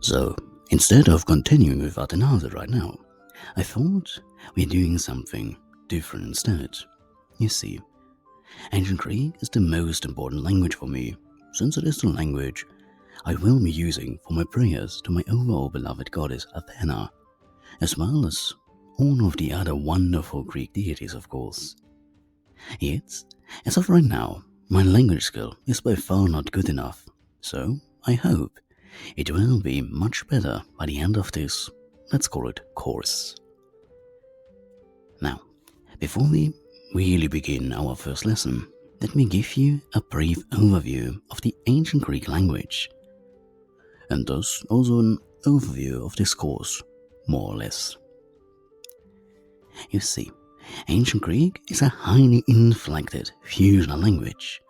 So, instead of continuing with Atenase right now, I thought we're doing something different instead. You see, Ancient Greek is the most important language for me, since it is the language I will be using for my prayers to my overall beloved goddess Athena, as well as all of the other wonderful Greek deities, of course. Yet, as of right now, my language skill is by far not good enough, so I hope it will be much better by the end of this, let's call it, course. Now, before we really begin our first lesson, let me give you a brief overview of the ancient Greek language, and thus also an overview of this course, more or less. You see, Ancient Greek is a highly inflected fusional language,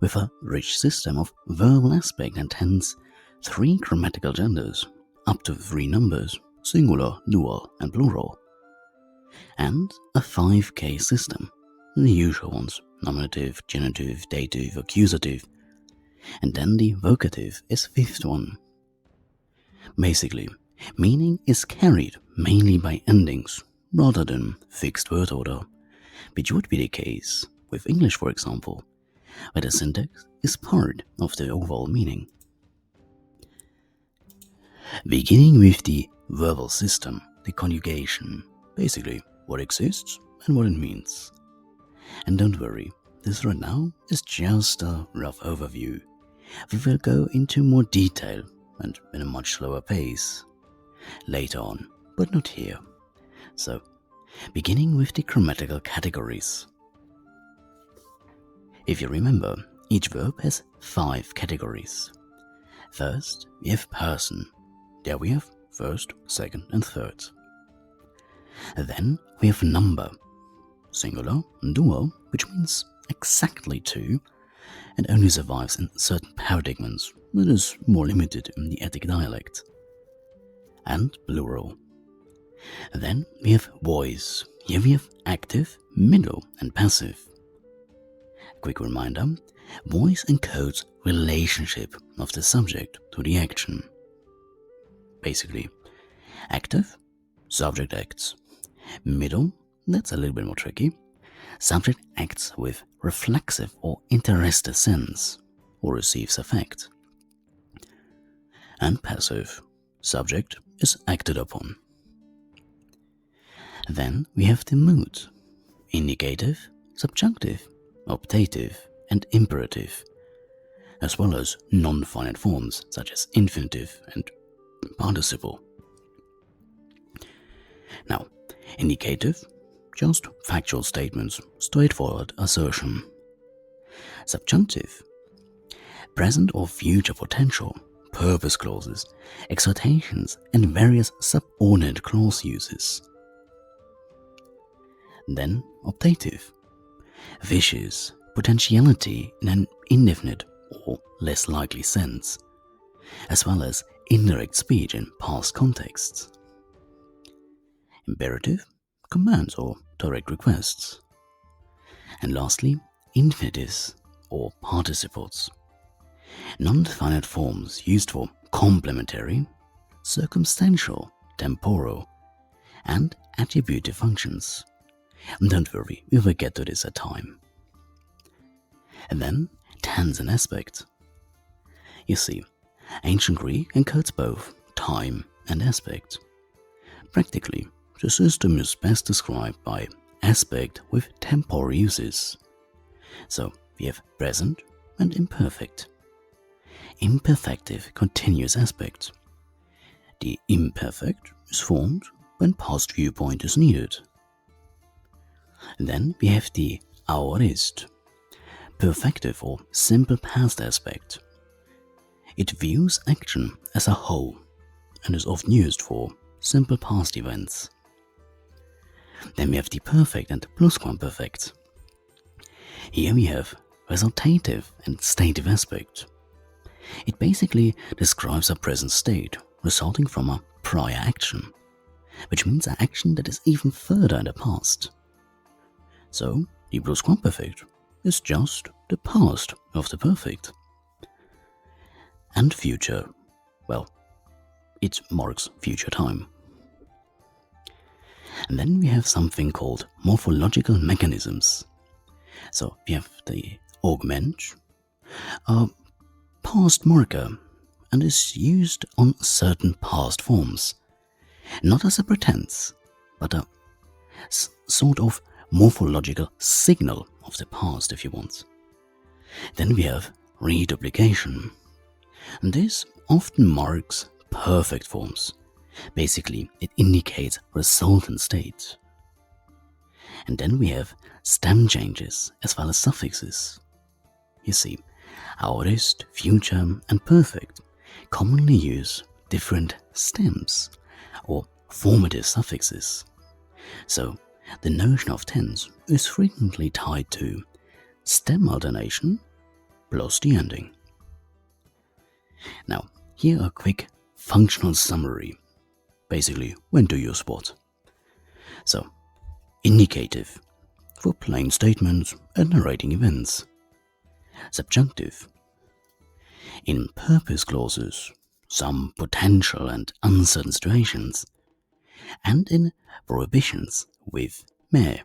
with a rich system of verbal aspect and hence 3 grammatical genders, up to 3 numbers, singular, dual, and plural, and a 5 case system, the usual ones, nominative, genitive, dative, accusative, and then the vocative is 5th one. Basically, meaning is carried mainly by endings, rather than fixed word order, which would be the case with English, for example, where the syntax is part of the overall meaning. Beginning with the verbal system, the conjugation, basically what exists and what it means. And don't worry, this right now is just a rough overview. We will go into more detail and in a much slower pace later on, but not here. So, beginning with the grammatical categories. If you remember, each verb has 5 categories. First, we have person. There we have first, second, and third. Then we have number, singular and dual, which means exactly 2, and only survives in certain paradigms. It is more limited in the Attic dialect. And plural. Then we have voice. Here we have active, middle, and passive. Quick reminder, voice encodes relationship of the subject to the action. Basically, active, subject acts. Middle, that's a little bit more tricky. Subject acts with reflexive or interested sense, or receives effect. And passive, subject is acted upon. Then we have the mood, indicative, subjunctive, optative, and imperative, as well as non-finite forms such as infinitive and participle. Now, indicative, just factual statements, straightforward assertion. Subjunctive, present or future potential, purpose clauses, exhortations, and various subordinate clause uses. Then optative, wishes, potentiality in an indefinite or less likely sense, as well as indirect speech in past contexts. Imperative, commands or direct requests. And lastly, infinitives or participles, non-finite forms used for complementary, circumstantial, temporal, and attributive functions. Don't worry, we will get to this at time. And then, tense and aspect. You see, Ancient Greek encodes both time and aspect. Practically, the system is best described by aspect with temporal uses. So, we have present and imperfect. Imperfective continuous aspect. The imperfect is formed when past viewpoint is needed. Then we have the aorist, perfective or simple past aspect. It views action as a whole and is often used for simple past events. Then we have the perfect and plusquamperfect. Here we have resultative and stative aspect. It basically describes a present state resulting from a prior action, which means an action that is even further in the past. So, the plusquamperfect is just the past of the perfect. And future, well, it marks future time. And then we have something called morphological mechanisms. So we have the augment, a past marker, and is used on certain past forms, not as a pretense, but a sort of morphological signal of the past, if you want. Then we have reduplication, and this often marks perfect forms. Basically, it indicates resultant state. And then we have stem changes as well as suffixes. You see, aorist, future, and perfect commonly use different stems or formative suffixes. So, the notion of tense is frequently tied to stem alternation plus the ending. Now, here a quick functional summary. Basically, when to use what. So, indicative for plain statements and narrating events. Subjunctive in purpose clauses, some potential and uncertain situations, and in prohibitions with may.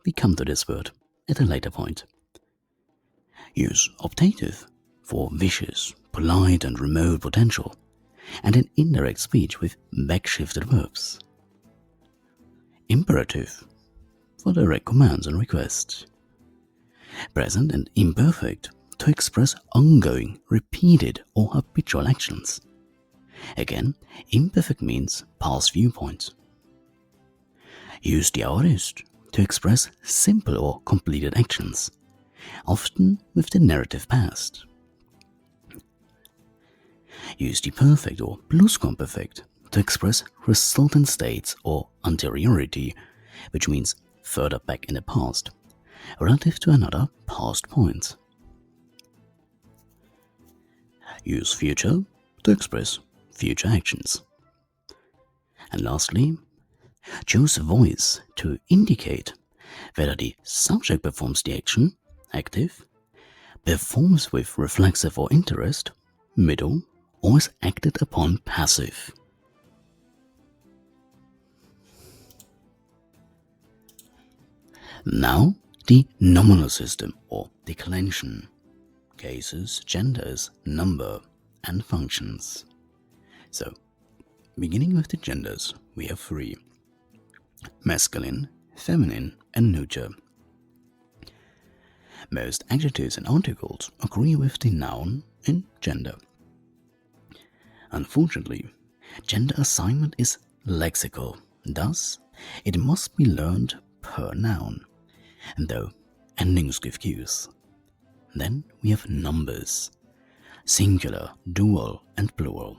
We come to this word at a later point. Use optative for vicious, polite and remote potential, and in indirect speech with backshifted verbs. Imperative for direct commands and requests. Present and imperfect to express ongoing, repeated or habitual actions. Again, imperfect means past viewpoint. Use the aorist to express simple or completed actions, often with the narrative past. Use the perfect or plusquamperfect to express resultant states or anteriority, which means further back in the past, relative to another past point. Use future to express future actions. And lastly, choose voice to indicate whether the subject performs the action, active, performs with reflexive or interest, middle, or is acted upon passive. Now, the nominal system or declension. Cases, genders, number, and functions. So, beginning with the genders, we have 3. Masculine, feminine, and neuter. Most adjectives and articles agree with the noun in gender. Unfortunately, gender assignment is lexical, thus it must be learned per noun, and though endings give cues. Then we have numbers, singular, dual, and plural.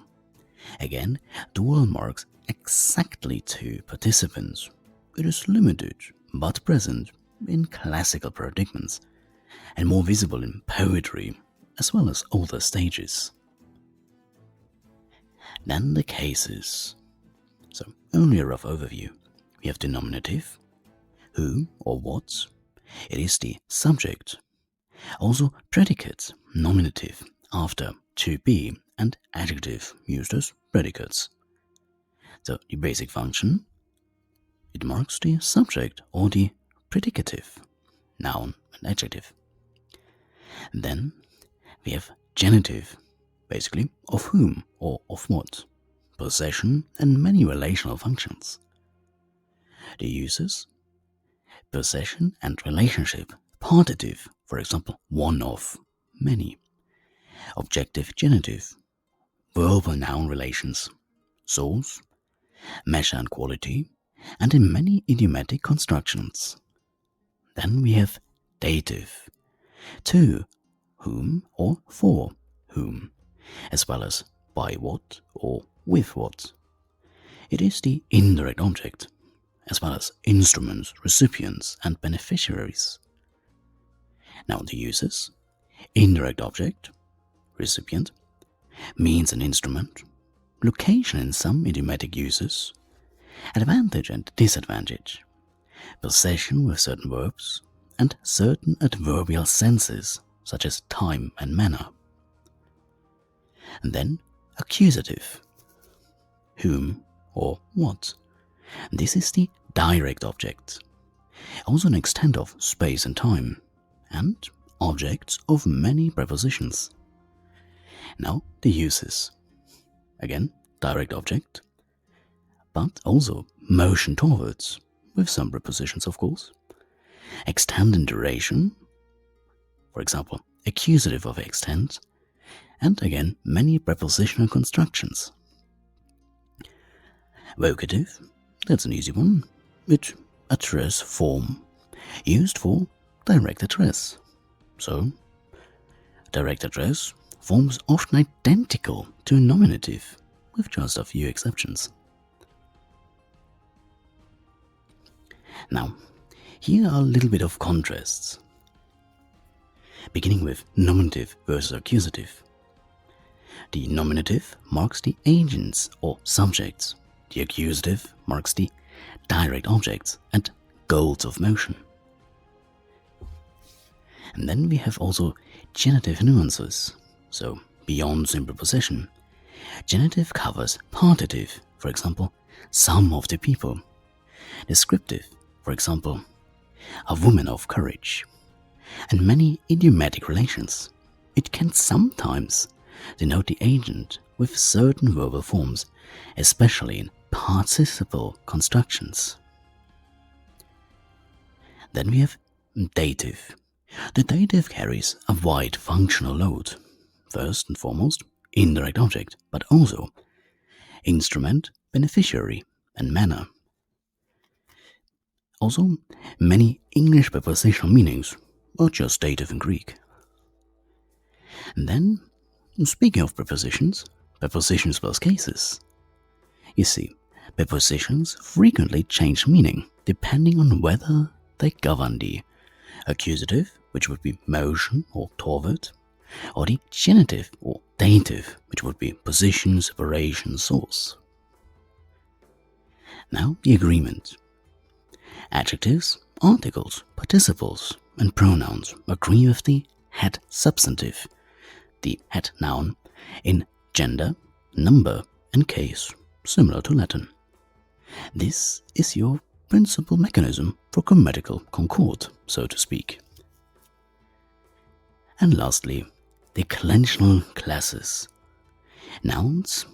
Again, dual marks exactly 2 participants. It is limited, but present in classical paradigms, and more visible in poetry, as well as older stages. Then the cases. So, only a rough overview. We have the nominative, who or what. It is the subject. Also predicate, nominative, after to be, and adjective used as predicates. So the basic function, it marks the subject or the predicative, noun and adjective. Then we have genitive, basically of whom or of what, possession and many relational functions. The uses, possession and relationship, partitive, for example, one of, many. Objective genitive, verbal noun relations, source, measure and quality, and in many idiomatic constructions. Then we have dative, to whom or for whom, as well as by what or with what. It is the indirect object, as well as instruments, recipients, and beneficiaries. Now the uses, indirect object, recipient, means and instrument, location in some idiomatic uses, advantage and disadvantage, possession with certain verbs, and certain adverbial senses such as time and manner. And then accusative, whom, or what. This is the direct object, also an extent of space and time, and objects of many prepositions. Now the uses. Again, direct object, but also motion towards, with some prepositions of course. Extent and duration, for example, accusative of extent, and again many prepositional constructions. Vocative, that's an easy one, with address form, used for direct address. So, direct address forms often identical to a nominative, with just a few exceptions. Now, here are a little bit of contrasts. Beginning with nominative versus accusative. The nominative marks the agents or subjects. The accusative marks the direct objects and goals of motion. And then we have also genitive nuances. So, beyond simple possession, genitive covers partitive, for example, some of the people. Descriptive, for example, a woman of courage. And many idiomatic relations. It can sometimes denote the agent with certain verbal forms, especially in participle constructions. Then we have dative. The dative carries a wide functional load. First and foremost, indirect object, but also instrument, beneficiary, and manner. Also, many English prepositional meanings, or just dative in Greek. And then, speaking of prepositions plus cases. You see, prepositions frequently change meaning depending on whether they govern the accusative, which would be motion or toward, or the genitive or dative, which would be position, separation, source. Now, the agreement. Adjectives, articles, participles, and pronouns agree with the head substantive, the head noun, in gender, number, and case, similar to Latin. This is your principal mechanism for grammatical concord, so to speak. And lastly, declensional classes. Nouns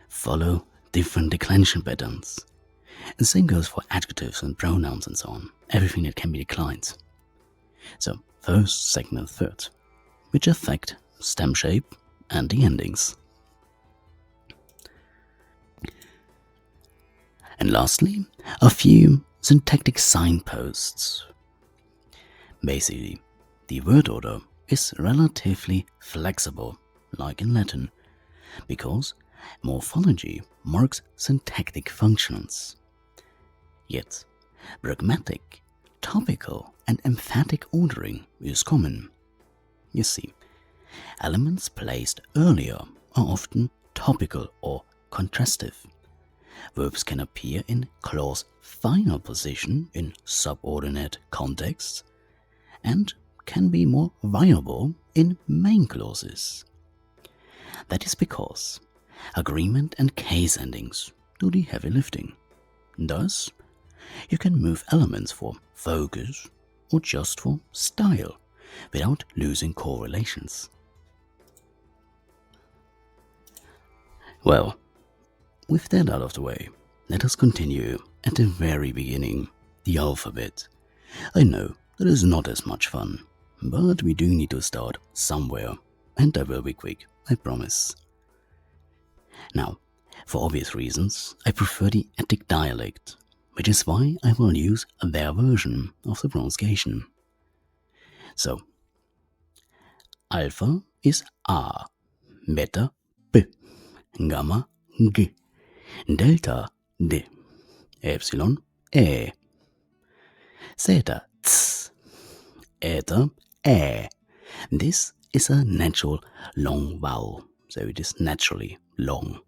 follow different declension patterns. The same goes for adjectives and pronouns and so on, everything that can be declined. So, first, second, and third, which affect stem shape and the endings. And lastly, a few syntactic signposts. Basically, the word order is relatively flexible, like in Latin, because morphology marks syntactic functions. Yet, pragmatic, topical, and emphatic ordering is common. You see, elements placed earlier are often topical or contrastive. Verbs can appear in clause final position in subordinate contexts and can be more viable in main clauses. That is because agreement and case endings do the heavy lifting. Thus, you can move elements for focus or just for style without losing correlations. Well, with that out of the way, let us continue at the very beginning, the alphabet. I know that is not as much fun, but we do need to start somewhere, and I will be quick, I promise. Now, for obvious reasons, I prefer the Attic dialect, which is why I will use their version of the pronunciation. So, Alpha is A, Beta B, Gamma G, Delta D, Epsilon E, Theta Ts, Eta E. This is a natural long vowel, so it is naturally long.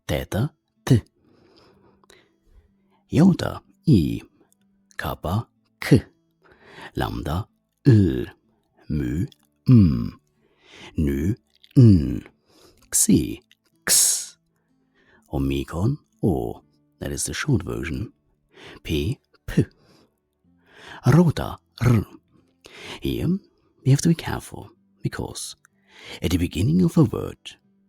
Theta T, Iota I, Kappa K, Lambda L, Mu M, Nu N, Xi X, Omikron, O, that is the short version. P, P. Rota, R. Here, we have to be careful, because at the beginning of a word,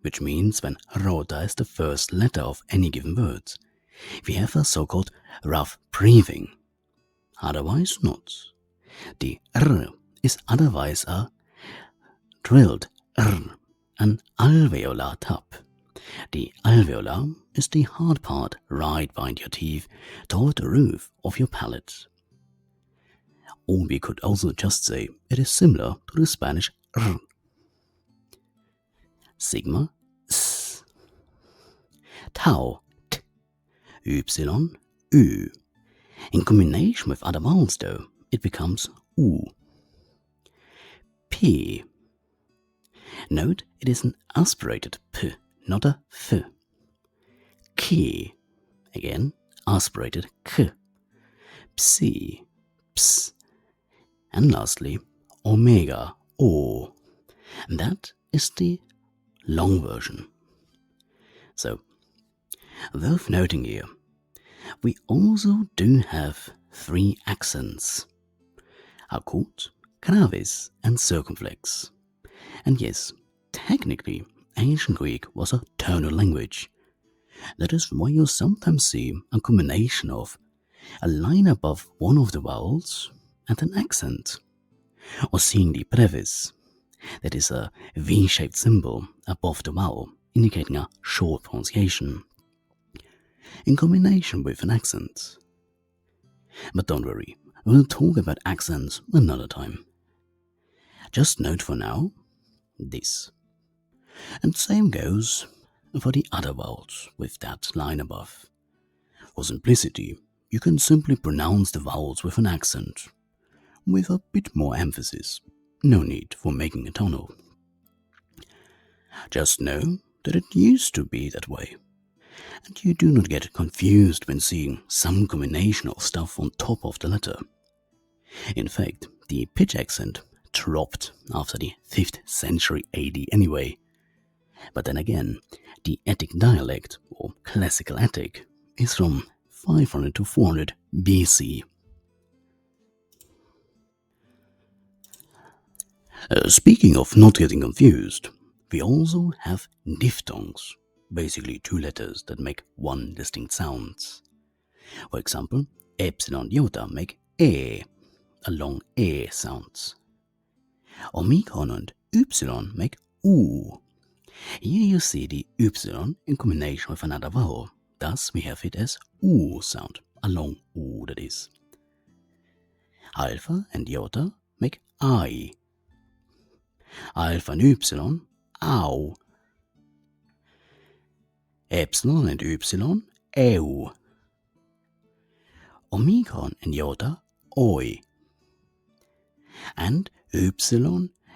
which means when rota is the first letter of any given word, we have a so-called rough breathing. Otherwise not. The R is otherwise a drilled R, an alveolar tap. The alveolar is the hard part right behind your teeth toward the roof of your palate. Or we could also just say it is similar to the Spanish R. Sigma, S. Tau, T. Y, Ö. In combination with other vowels though, it becomes U. P. Note it is an aspirated P, not a F. K. Again, aspirated K. Psi, Ps. And lastly, omega, O. And that is the long version. So, worth noting here, we also do have 3 accents: acut, gravis, and circumflex. And yes, technically, ancient Greek was a tonal language. That is why you sometimes see a combination of a line above one of the vowels and an accent, or seeing the brevis, that is a V-shaped symbol above the vowel, indicating a short pronunciation, in combination with an accent. But don't worry, we'll talk about accents another time. Just note for now this. And same goes for the other vowels with that line above. For simplicity, you can simply pronounce the vowels with an accent, with a bit more emphasis. No need for making a tonal. Just know that it used to be that way, and you do not get confused when seeing some combination of stuff on top of the letter. In fact, the pitch accent dropped after the 5th century AD anyway. But then again, the Attic dialect, or Classical Attic, is from 500 to 400 BC. Speaking of not getting confused, we also have diphthongs, basically 2 letters that make one distinct sound. For example, epsilon and iota make a long e sound. Omikron and y make u. Here you see the y in combination with another vowel, thus we have it as u sound, a long u that is. Alpha and iota make I. Alpha and y, au. Epsilon and y, eu. Omikron and iota, oi. And y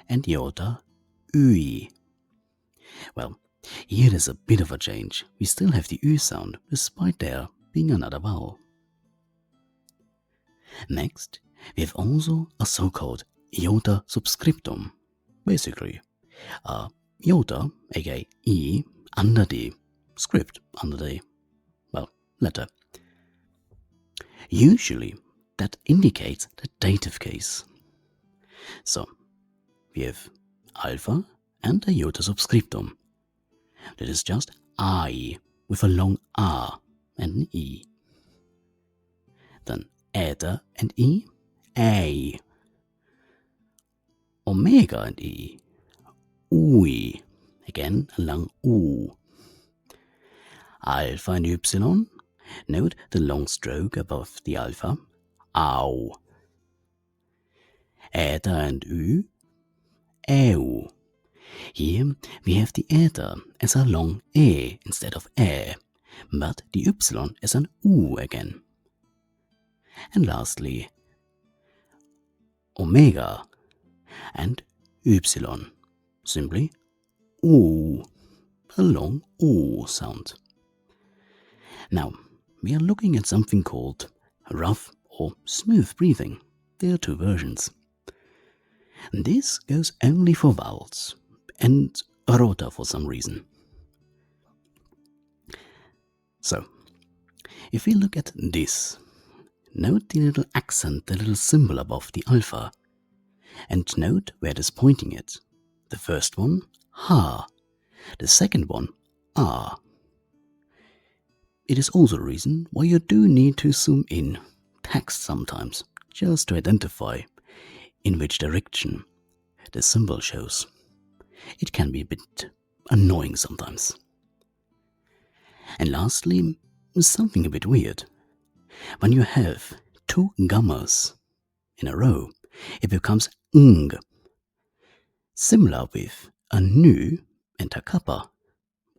and iota, ui. Well, here there's a bit of a change. We still have the y sound, despite there being another vowel. Next, we have also a so-called iota subscriptum. Basically, a iota, aka e, under the script, under the, letter. Usually, that indicates the dative case. So, we have alpha and a iota subscriptum. That is just I with a long A and an E. Then eta and E, A. Omega and E, ui. Again, a long U. Alpha and y, note the long stroke above the alpha, au. Eta and y, eu. Here we have the eta as a long e instead of ä, but the y as an u again. And lastly, omega and y, simply u, a long u sound. Now, we are looking at something called rough or smooth breathing. There are 2 versions. This goes only for vowels, and rota for some reason. So, if we look at this, note the little accent, the little symbol above the alpha, and note where it is pointing it. The first one, ha. The second one, ah. It is also a reason why you do need to zoom in text sometimes, just to identify in which direction the symbol shows. It can be a bit annoying sometimes. And lastly, something a bit weird. When you have two gammas in a row, it becomes ng. Similar with a nu and a kappa,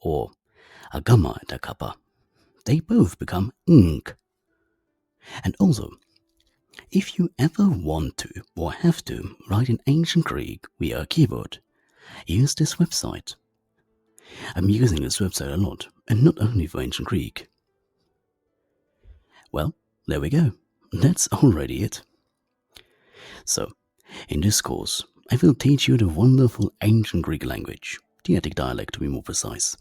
or a gamma and a kappa. They both become ng. And also, if you ever want to or have to write in ancient Greek via a keyboard, use this website. I'm using this website a lot, and not only for ancient Greek. Well, there we go. That's already it. So, in this course, I will teach you the wonderful ancient Greek language, the Attic dialect to be more precise,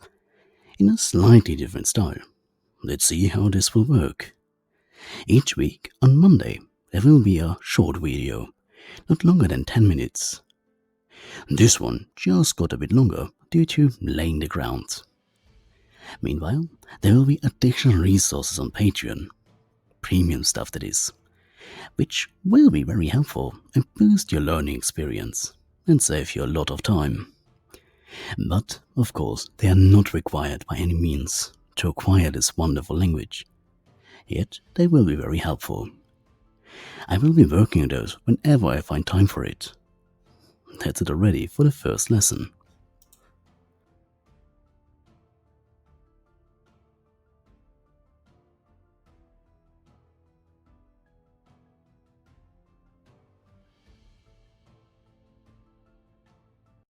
in a slightly different style. Let's see how this will work. Each week, on Monday, there will be a short video, not longer than 10 minutes. This one just got a bit longer due to laying the ground. Meanwhile, there will be additional resources on Patreon, premium stuff that is, which will be very helpful and boost your learning experience and save you a lot of time. But, of course, they are not required by any means to acquire this wonderful language. Yet, they will be very helpful. I will be working on those whenever I find time for it. That's it already for the first lesson.